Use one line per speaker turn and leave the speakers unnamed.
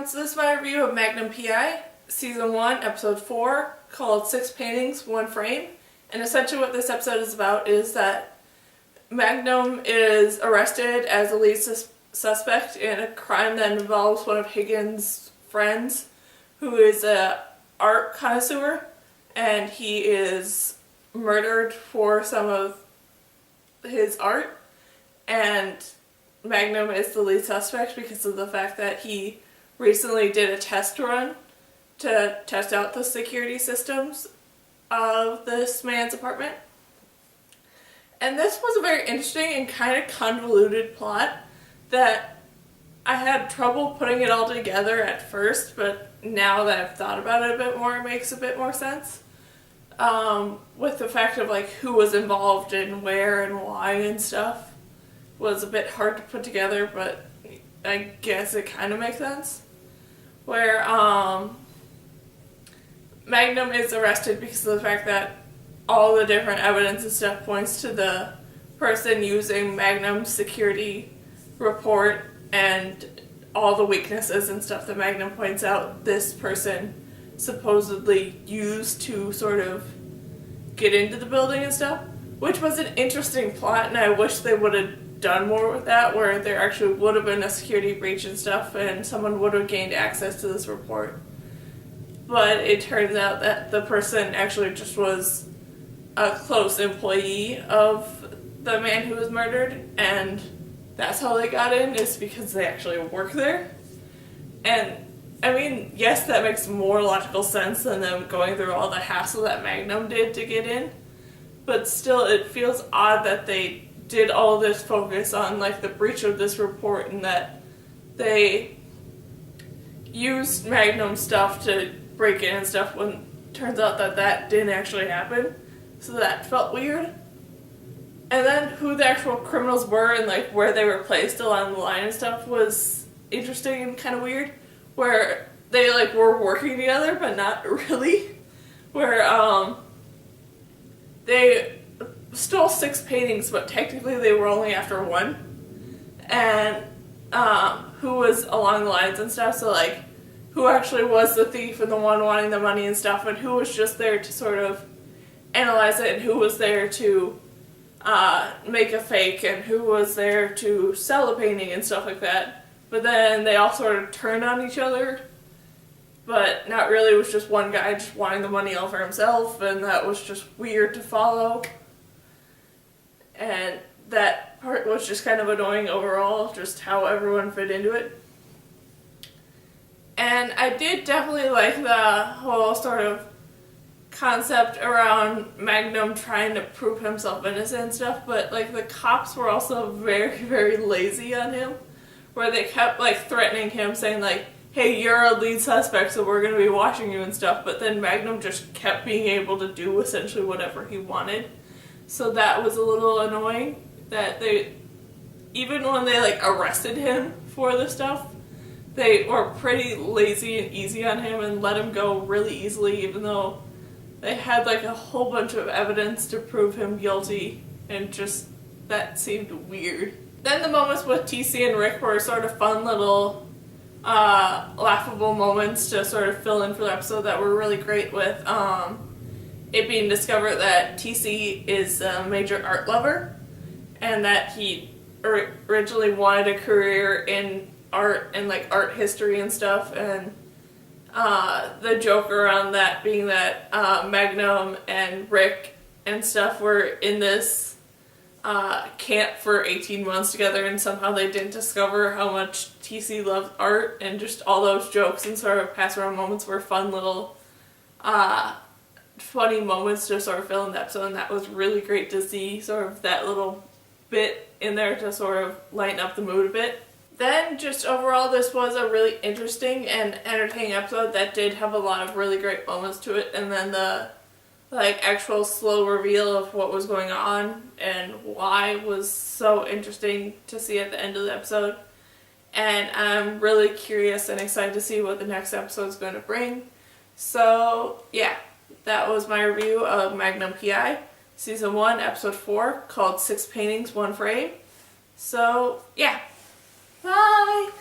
So this is my review of Magnum P.I. Season 1, Episode 4, called 6 Paintings, 1 Frame. And essentially what this episode is about is that Magnum is arrested as the lead suspect in a crime that involves one of Higgins' friends, who is an art connoisseur, and he is murdered for some of his art. And Magnum is the lead suspect because of the fact that he recently did a test run to test out the security systems of this man's apartment. And this was a very interesting and kind of convoluted plot that I had trouble putting it all together at first, but now that I've thought about it a bit more, it makes a bit more sense. With the fact of like who was involved and where and why and stuff was a bit hard to put together, but I guess it kind of makes sense. Where Magnum is arrested because of the fact that all the different evidence and stuff points to the person using Magnum's security report, and all the weaknesses and stuff that Magnum points out this person supposedly used to sort of get into the building and stuff, which was an interesting plot, and I wish they would have done more with that, where there actually would have been a security breach and stuff and someone would have gained access to this report. But it turns out that the person actually just was a close employee of the man who was murdered, and that's how they got in, is because they actually work there. And I mean, yes, that makes more logical sense than them going through all the hassle that Magnum did to get in, but still it feels odd that they did all this focus on like the breach of this report, and that they used Magnum stuff to break in and stuff, when it turns out that that didn't actually happen. So that felt weird. And then who the actual criminals were and like where they were placed along the line and stuff was interesting and kind of weird, where they like were working together but not really, where they stole 6 paintings but technically they were only after 1, and who was along the lines and stuff, so like who actually was the thief and the one wanting the money and stuff, and who was just there to sort of analyze it, and who was there to make a fake, and who was there to sell a painting and stuff like that. But then they all sort of turned on each other, but not really. It was just one guy just wanting the money all for himself, and that was just weird to follow. And that part was just kind of annoying overall, just how everyone fit into it. And I did definitely like the whole sort of concept around Magnum trying to prove himself innocent and stuff, but like the cops were also very, very lazy on him, where they kept like threatening him, saying like, hey, you're a lead suspect, so we're going to be watching you and stuff, but then Magnum just kept being able to do essentially whatever he wanted. So that was a little annoying, that they, even when they like arrested him for this stuff, they were pretty lazy and easy on him and let him go really easily, even though they had like a whole bunch of evidence to prove him guilty, and just that seemed weird. Then the moments with TC and Rick were sort of fun little laughable moments to sort of fill in for the episode that were really great, with it being discovered that TC is a major art lover, and that he originally wanted a career in art and like art history and stuff, and the joke around that being that Magnum and Rick and stuff were in this camp for 18 months together, and somehow they didn't discover how much TC loved art, and just all those jokes and sort of pass around moments were fun little funny moments to sort of fill in the episode, and that was really great to see sort of that little bit in there to sort of lighten up the mood a bit. Then just overall this was a really interesting and entertaining episode that did have a lot of really great moments to it, and then the like actual slow reveal of what was going on and why was so interesting to see at the end of the episode. And I'm really curious and excited to see what the next episode is going to bring. So yeah, that was my review of Magnum P.I. Season 1, Episode 4, called 6 Paintings, 1 Frame. So yeah. Bye!